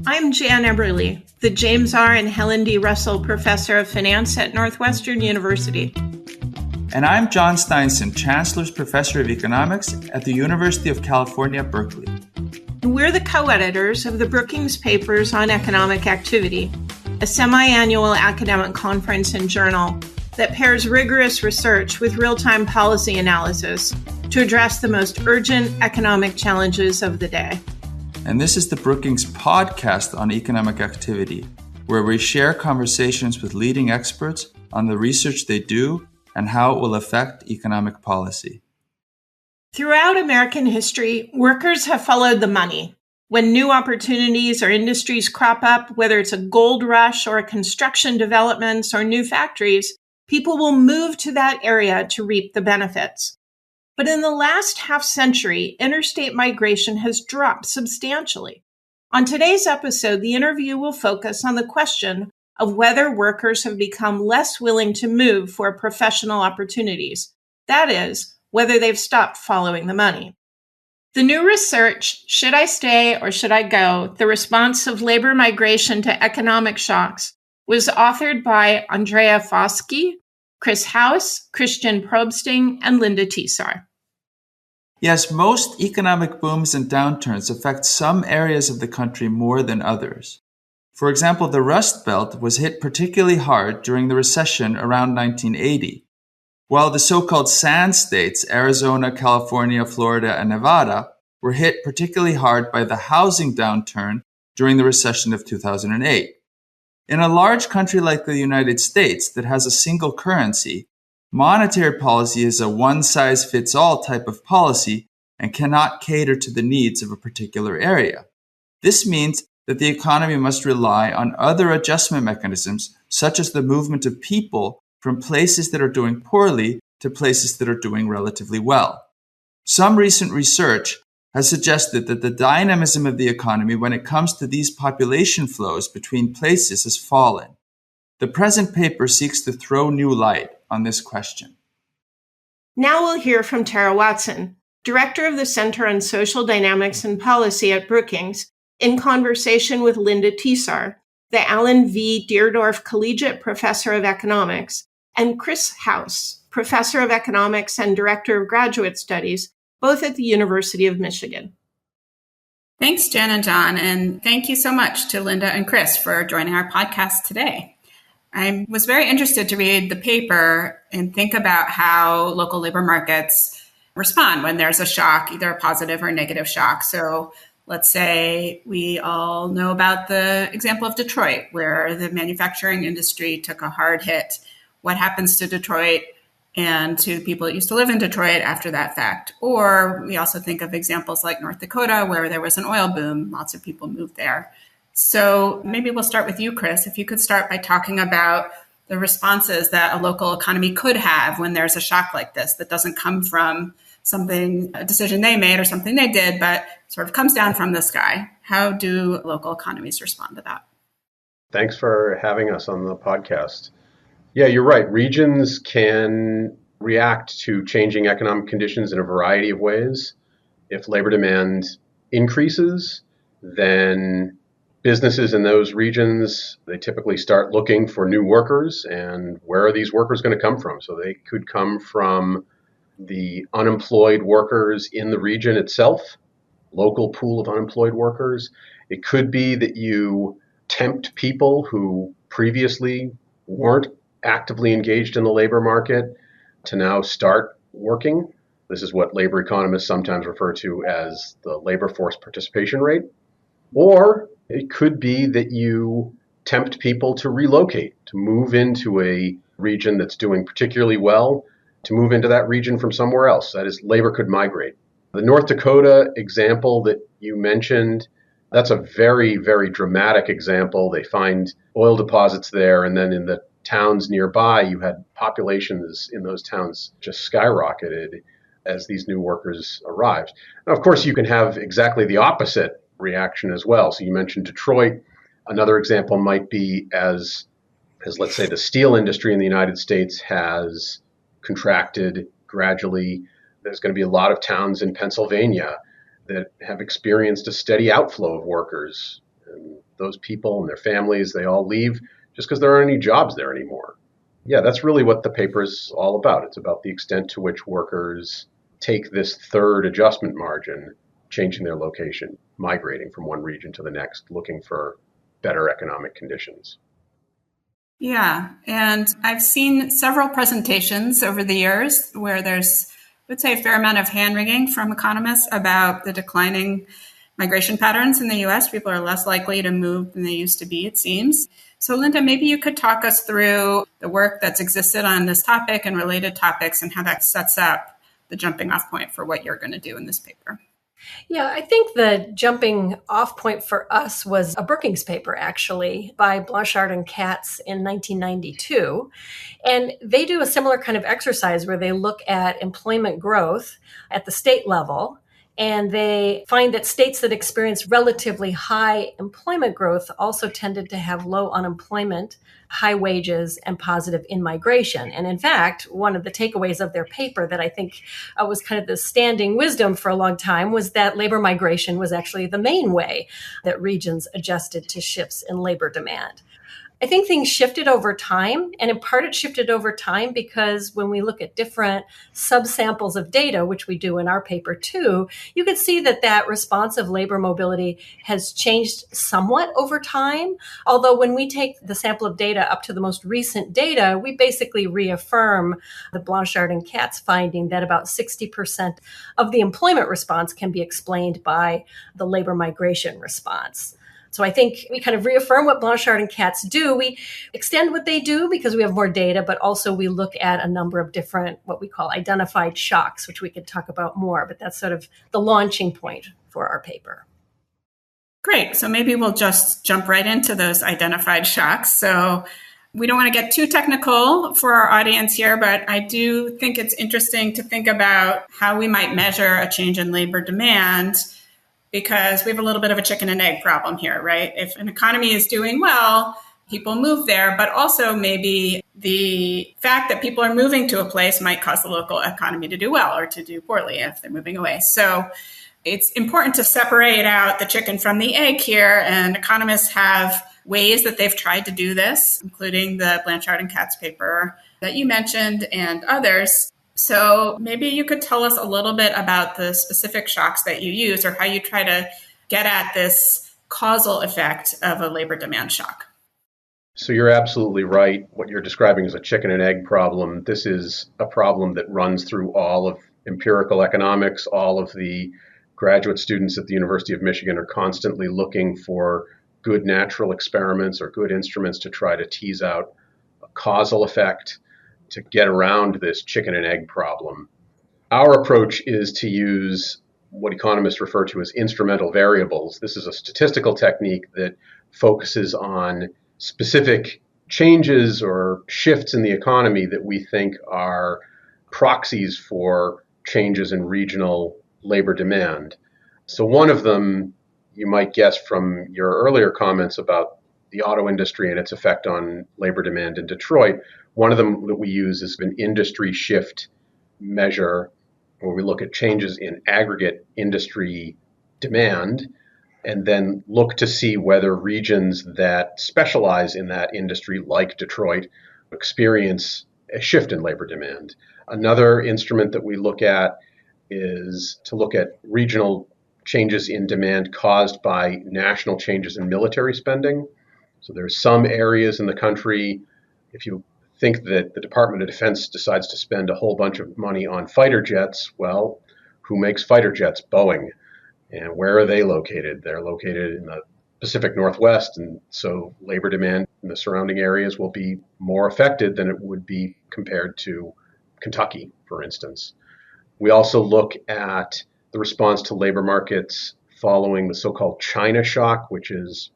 I'm Jan Eberly, the James R. and Helen D. Russell Professor of Finance at Northwestern University. And I'm John Steinson, Chancellor's Professor of Economics at the University of California, Berkeley. We're the co-editors of the Brookings Papers on Economic Activity, a semi-annual academic conference and journal that pairs rigorous research with real-time policy analysis to address the most urgent economic challenges of the day. And this is the Brookings Podcast on Economic Activity, where we share conversations with leading experts on the research they do and how it will affect economic policy. Throughout American history, workers have followed the money. When new opportunities or industries crop up, whether it's a gold rush or a construction developments or new factories, people will move to that area to reap the benefits. But in the last half century, interstate migration has dropped substantially. On today's episode, the interview will focus on the question of whether workers have become less willing to move for professional opportunities. That is, whether they've stopped following the money. The new research, Should I Stay or Should I Go? The Response of Labor Migration to Economic Shocks, was authored by Andrea Foschi, Chris House, Christian Proebsting, and Linda Tesar. Yes, most economic booms and downturns affect some areas of the country more than others. For example, the Rust Belt was hit particularly hard during the recession around 1980, while the so-called sand states, Arizona, California, Florida, and Nevada, were hit particularly hard by the housing downturn during the recession of 2008. In a large country like the United States that has a single currency, monetary policy is a one-size-fits-all type of policy and cannot cater to the needs of a particular area. This means that the economy must rely on other adjustment mechanisms, such as the movement of people from places that are doing poorly to places that are doing relatively well. Some recent research has suggested that the dynamism of the economy when it comes to these population flows between places has fallen. The present paper seeks to throw new light on this question. Now we'll hear from Tara Watson, Director of the Center on Social Dynamics and Policy at Brookings, in conversation with Linda Tesar, the Alan V. Deardorff Collegiate Professor of Economics, and Chris House, Professor of Economics and Director of Graduate Studies, both at the University of Michigan. Thanks, Jen and John, and thank you so much to Linda and Chris for joining our podcast today. I was very interested to read the paper and think about how local labor markets respond when there's a shock, either a positive or negative shock. So let's say we all know about the example of Detroit, where the manufacturing industry took a hard hit. What happens to Detroit and to people that used to live in Detroit after that fact? Or we also think of examples like North Dakota, where there was an oil boom. Lots of people moved there. So maybe we'll start with you, Chris. If you could start by talking about the responses that a local economy could have when there's a shock like this that doesn't come from a decision they made or something they did, but sort of comes down from the sky. How do local economies respond to that? Thanks for having us on the podcast. Yeah, you're right. Regions can react to changing economic conditions in a variety of ways. If labor demand increases, then businesses in those regions, they typically start looking for new workers. And where are these workers going to come from? So they could come from the unemployed workers in the region itself, local pool of unemployed workers. It could be that you tempt people who previously weren't actively engaged in the labor market to now start working. This is what labor economists sometimes refer to as the labor force participation rate. Or it could be that you tempt people to relocate, to move into a region that's doing particularly well, to move into that region from somewhere else. That is, labor could migrate. The North Dakota example that you mentioned, that's a very, very dramatic example. They find oil deposits there, and then in the towns nearby, you had populations in those towns just skyrocketed as these new workers arrived. Now, of course, you can have exactly the opposite reaction as well. So you mentioned Detroit. Another example might be as let's say the steel industry in the United States has contracted gradually. There's going to be a lot of towns in Pennsylvania that have experienced a steady outflow of workers. And those people and their families, they all leave just because there aren't any jobs there anymore. Yeah, that's really what the paper is all about. It's about the extent to which workers take this third adjustment margin, changing their location, migrating from one region to the next, looking for better economic conditions. Yeah, and I've seen several presentations over the years where there's, I would say, a fair amount of hand-wringing from economists about the declining migration patterns in the U.S. People are less likely to move than they used to be, it seems. So, Linda, maybe you could talk us through the work that's existed on this topic and related topics and how that sets up the jumping off point for what you're going to do in this paper. Yeah, I think the jumping off point for us was a Brookings paper, actually, by Blanchard and Katz in 1992. And they do a similar kind of exercise where they look at employment growth at the state level. And they find that states that experience relatively high employment growth also tended to have low unemployment, high wages, and positive in-migration. And in fact, one of the takeaways of their paper that I think was kind of the standing wisdom for a long time was that labor migration was actually the main way that regions adjusted to shifts in labor demand. I think things shifted over time, and in part it shifted over time because when we look at different subsamples of data, which we do in our paper too, you can see that that responsive labor mobility has changed somewhat over time. Although when we take the sample of data up to the most recent data, we basically reaffirm the Blanchard and Katz finding that about 60% of the employment response can be explained by the labor migration response. So I think we kind of reaffirm what Blanchard and Katz do. We extend what they do because we have more data, but also we look at a number of different, what we call identified shocks, which we could talk about more, but that's sort of the launching point for our paper. Great. So maybe we'll just jump right into those identified shocks. So we don't want to get too technical for our audience here, but I do think it's interesting to think about how we might measure a change in labor demand, because we have a little bit of a chicken and egg problem here, right? If an economy is doing well, people move there, but also maybe the fact that people are moving to a place might cause the local economy to do well or to do poorly if they're moving away. So it's important to separate out the chicken from the egg here, and economists have ways that they've tried to do this, including the Blanchard and Katz paper that you mentioned and others. So maybe you could tell us a little bit about the specific shocks that you use or how you try to get at this causal effect of a labor demand shock. So you're absolutely right. What you're describing is a chicken and egg problem. This is a problem that runs through all of empirical economics. All of the graduate students at the University of Michigan are constantly looking for good natural experiments or good instruments to try to tease out a causal effect, to get around this chicken and egg problem. Our approach is to use what economists refer to as instrumental variables. This is a statistical technique that focuses on specific changes or shifts in the economy that we think are proxies for changes in regional labor demand. So one of them, you might guess from your earlier comments about the auto industry and its effect on labor demand in Detroit, one of them that we use is an industry shift measure where we look at changes in aggregate industry demand and then look to see whether regions that specialize in that industry, like Detroit, experience a shift in labor demand. Another instrument that we look at is to look at regional changes in demand caused by national changes in military spending. So there's some areas in the country, if you think that the Department of Defense decides to spend a whole bunch of money on fighter jets, well, who makes fighter jets? Boeing. And where are they located? They're located in the Pacific Northwest, and so labor demand in the surrounding areas will be more affected than it would be compared to Kentucky, for instance. We also look at the response to labor markets following the so-called China shock, which is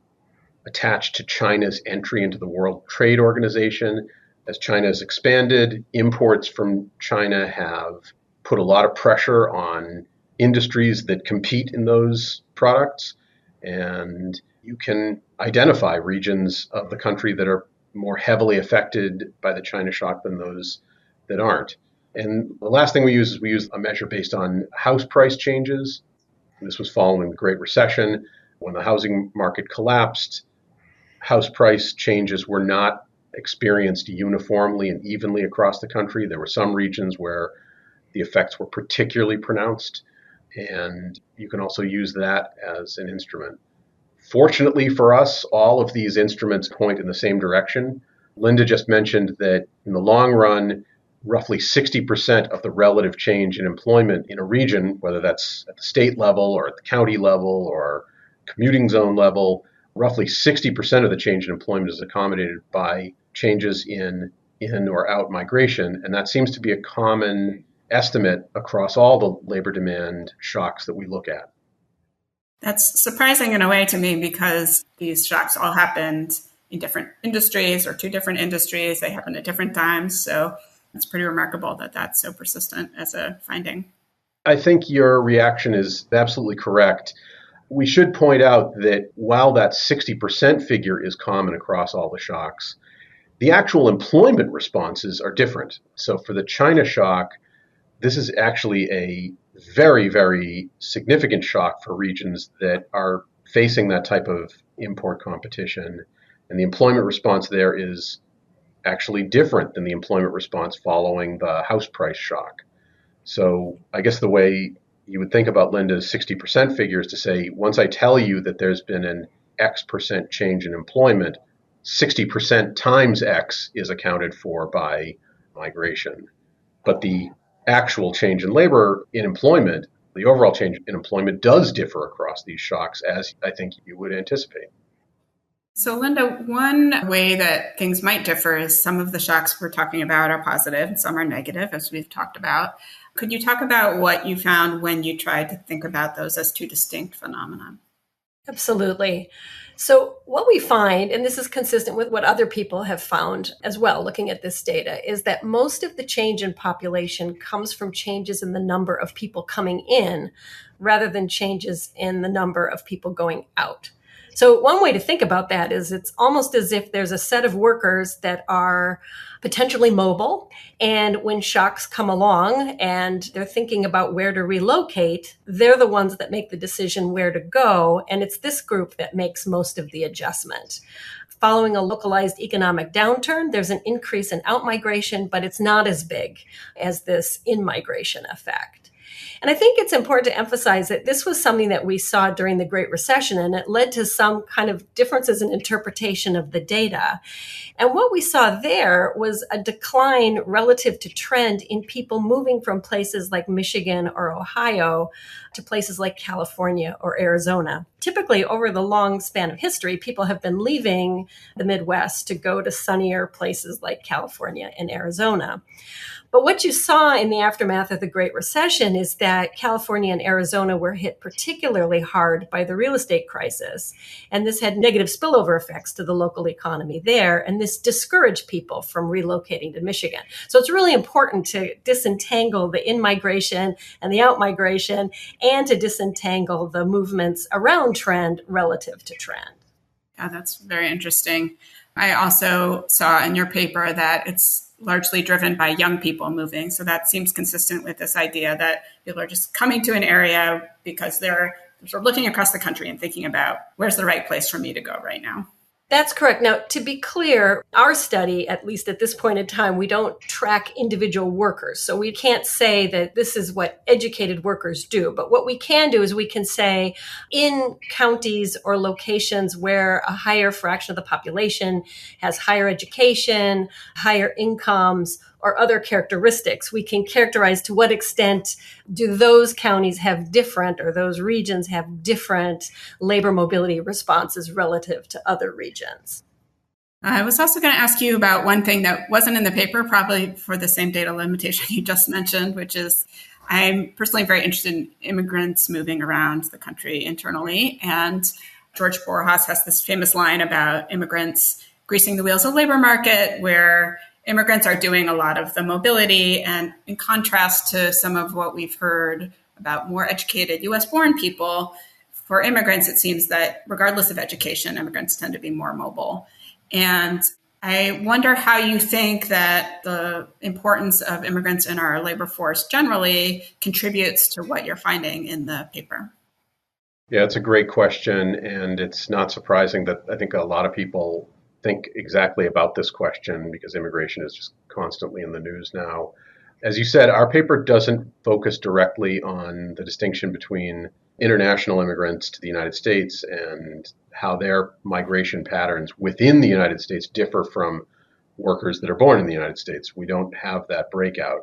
attached to China's entry into the World Trade Organization. As China has expanded, imports from China have put a lot of pressure on industries that compete in those products. And you can identify regions of the country that are more heavily affected by the China shock than those that aren't. And the last thing we use a measure based on house price changes. This was following the Great Recession. When the housing market collapsed, house price changes were not experienced uniformly and evenly across the country. There were some regions where the effects were particularly pronounced, and you can also use that as an instrument. Fortunately for us, all of these instruments point in the same direction. Linda just mentioned that in the long run, roughly 60% of the relative change in employment in a region, whether that's at the state level or at the county level or commuting zone level, roughly 60% of the change in employment is accommodated by changes in or out migration. And that seems to be a common estimate across all the labor demand shocks that we look at. That's surprising in a way to me because these shocks all happened in different industries or two different industries. They happened at different times. So it's pretty remarkable that that's so persistent as a finding. I think your reaction is absolutely correct. We should point out that while that 60% figure is common across all the shocks, the actual employment responses are different. So for the China shock, this is actually a very, very significant shock for regions that are facing that type of import competition. And the employment response there is actually different than the employment response following the house price shock. So I guess the way you would think about Linda's 60% figure is to say, once I tell you that there's been an X percent change in employment, 60% times X is accounted for by migration. But the actual change in labor in employment, the overall change in employment does differ across these shocks, as I think you would anticipate. So, Linda, one way that things might differ is some of the shocks we're talking about are positive and some are negative, as we've talked about. Could you talk about what you found when you tried to think about those as two distinct phenomena? Absolutely. So what we find, and this is consistent with what other people have found as well, looking at this data, is that most of the change in population comes from changes in the number of people coming in rather than changes in the number of people going out. So one way to think about that is it's almost as if there's a set of workers that are potentially mobile. And when shocks come along and they're thinking about where to relocate, they're the ones that make the decision where to go. And it's this group that makes most of the adjustment. Following a localized economic downturn, there's an increase in outmigration, but it's not as big as this in-migration effect. And I think it's important to emphasize that this was something that we saw during the Great Recession, and it led to some kind of differences in interpretation of the data. And what we saw there was a decline relative to trend in people moving from places like Michigan or Ohio to places like California or Arizona. Typically, over the long span of history, people have been leaving the Midwest to go to sunnier places like California and Arizona. But what you saw in the aftermath of the Great Recession is that California and Arizona were hit particularly hard by the real estate crisis. And this had negative spillover effects to the local economy there. And this discouraged people from relocating to Michigan. So it's really important to disentangle the in-migration and the out-migration and to disentangle the movements around trend relative to trend. Yeah, that's very interesting. I also saw in your paper that it's largely driven by young people moving. So that seems consistent with this idea that people are just coming to an area because they're sort of looking across the country and thinking about where's the right place for me to go right now. That's correct. Now, to be clear, our study, at least at this point in time, we don't track individual workers. So we can't say that this is what educated workers do. But what we can do is we can say in counties or locations where a higher fraction of the population has higher education, higher incomes, or other characteristics, we can characterize to what extent do those counties have different or those regions have different labor mobility responses relative to other regions. I was also going to ask you about one thing that wasn't in the paper, probably for the same data limitation you just mentioned, which is I'm personally very interested in immigrants moving around the country internally. And George Borjas has this famous line about immigrants greasing the wheels of the labor market, where immigrants are doing a lot of the mobility. And in contrast to some of what we've heard about more educated US-born people, for immigrants, it seems that regardless of education, immigrants tend to be more mobile. And I wonder how you think that the importance of immigrants in our labor force generally contributes to what you're finding in the paper. Yeah, it's a great question. And it's not surprising that I think a lot of people think exactly about this question because immigration is just constantly in the news now. As you said, our paper doesn't focus directly on the distinction between international immigrants to the United States and how their migration patterns within the United States differ from workers that are born in the United States. We don't have that breakout.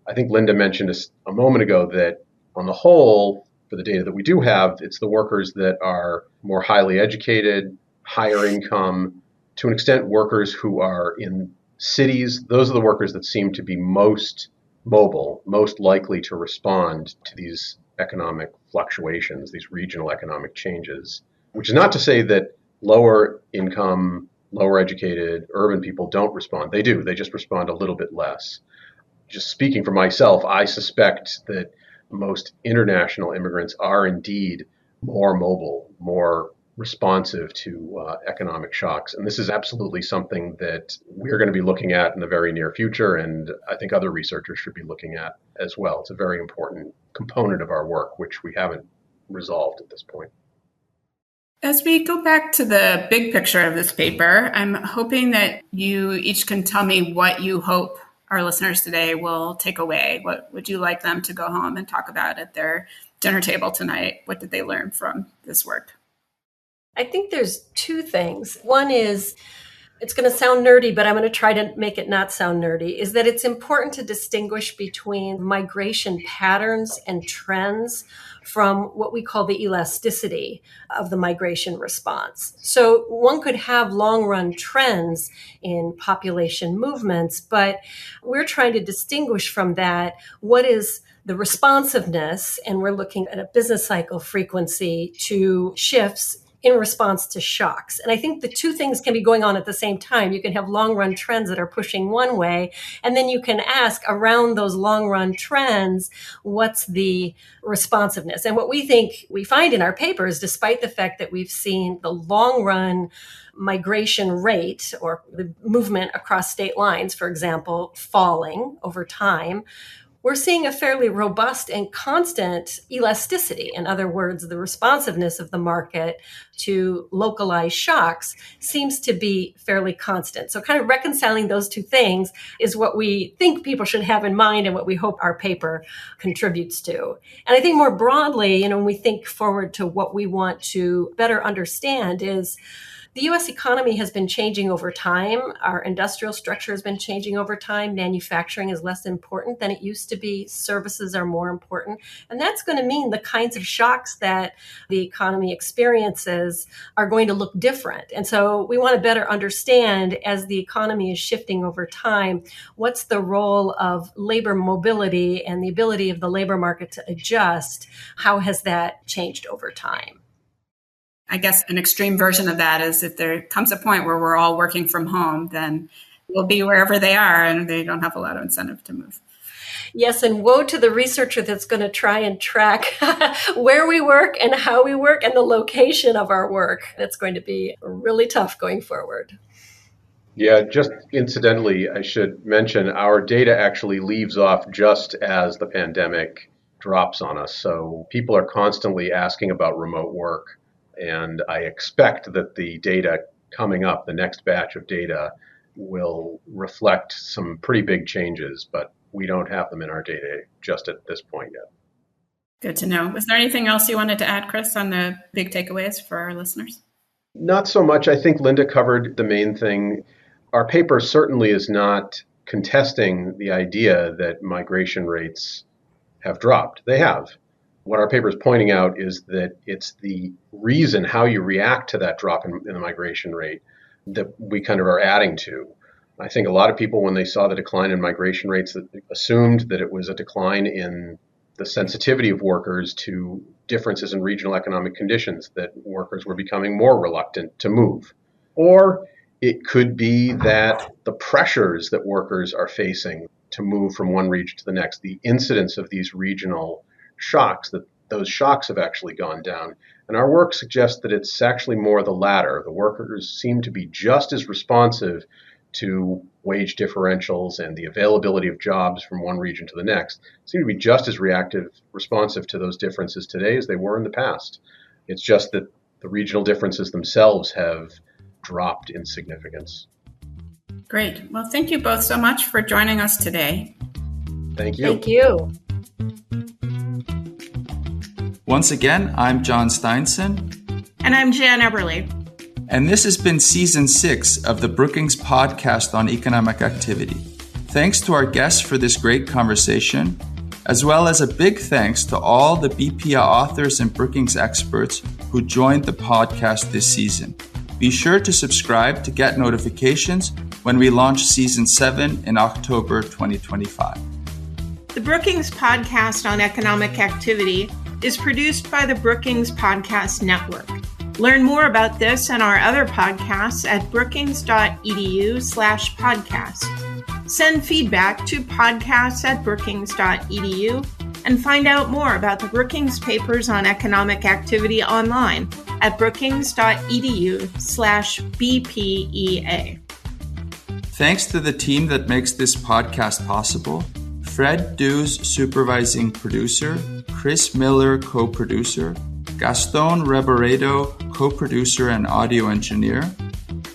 I think Linda mentioned a moment ago that on the whole, for the data that we do have, it's the workers that are more highly educated, higher income, to an extent workers who are in cities. Those are the workers that seem to be most mobile, most likely to respond to these economic fluctuations, these regional economic changes, which is not to say that lower income, lower educated, urban people don't respond. They do. They just respond a little bit less. Just speaking for myself, I suspect that most international immigrants are indeed more mobile, more responsive to economic shocks. And this is absolutely something that we're going to be looking at in the very near future. And I think other researchers should be looking at as well. It's a very important component of our work, which we haven't resolved at this point. As we go back to the big picture of this paper, I'm hoping that you each can tell me what you hope our listeners today will take away. What would you like them to go home and talk about at their dinner table tonight? What did they learn from this work? I think there's two things. One is, it's going to sound nerdy, but I'm going to try to make it not sound nerdy, is that it's important to distinguish between migration patterns and trends from what we call the elasticity of the migration response. So one could have long-run trends in population movements, but we're trying to distinguish from that what is the responsiveness, and we're looking at a business cycle frequency to shifts in response to shocks. And I think the two things can be going on at the same time. You can have long-run trends that are pushing one way, and then you can ask around those long-run trends, what's the responsiveness? And what we think we find in our paper is, despite the fact that we've seen the long-run migration rate or the movement across state lines, for example, falling over time, we're seeing a fairly robust and constant elasticity. In other words, the responsiveness of the market to localized shocks seems to be fairly constant. So kind of reconciling those two things is what we think people should have in mind and what we hope our paper contributes to. And I think more broadly, when we think forward to what we want to better understand is, the U.S. economy has been changing over time. Our industrial structure has been changing over time. Manufacturing is less important than it used to be. Services are more important. And that's going to mean the kinds of shocks that the economy experiences are going to look different. And so we want to better understand, as the economy is shifting over time, what's the role of labor mobility and the ability of the labor market to adjust? How has that changed over time? I guess an extreme version of that is, if there comes a point where we're all working from home, then we'll be wherever they are and they don't have a lot of incentive to move. Yes, and woe to the researcher that's going to try and track where we work and how we work and the location of our work. That's going to be really tough going forward. Yeah, just incidentally, I should mention our data actually leaves off just as the pandemic drops on us. So people are constantly asking about remote work. And I expect that the data coming up, the next batch of data, will reflect some pretty big changes, but we don't have them in our data just at this point yet. Good to know. Was there anything else you wanted to add, Chris, on the big takeaways for our listeners? Not so much. I think Linda covered the main thing. Our paper certainly is not contesting the idea that migration rates have dropped. They have. What our paper is pointing out is that it's the reason, how you react to that drop in the migration rate, that we kind of are adding to. I think a lot of people, when they saw the decline in migration rates, assumed that it was a decline in the sensitivity of workers to differences in regional economic conditions, that workers were becoming more reluctant to move. Or it could be that the pressures that workers are facing to move from one region to the next, the incidence of these regional shocks, that those shocks have actually gone down. And our work suggests that it's actually more the latter. The workers seem to be just as responsive to wage differentials and the availability of jobs from one region to the next, seem to be just as responsive to those differences today as they were in the past. It's just that the regional differences themselves have dropped in significance. Great. Well, thank you both so much for joining us today. Thank you. Thank you. Once again, I'm John Steinson. And I'm Jan Eberly. And this has been Season 6 of the Brookings Podcast on Economic Activity. Thanks to our guests for this great conversation, as well as a big thanks to all the BPA authors and Brookings experts who joined the podcast this season. Be sure to subscribe to get notifications when we launch Season 7 in October 2025. The Brookings Podcast on Economic Activity is produced by the Brookings Podcast Network. Learn more about this and our other podcasts at brookings.edu/podcast. Send feedback to podcasts@brookings.edu and find out more about the Brookings papers on economic activity online at brookings.edu/BPEA. Thanks to the team that makes this podcast possible: Fred Dews, supervising producer; Chris Miller, co-producer; Gaston Reboredo, co-producer and audio engineer.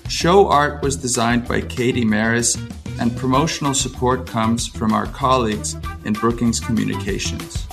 Show art was designed by Katie Maris, and promotional support comes from our colleagues in Brookings Communications.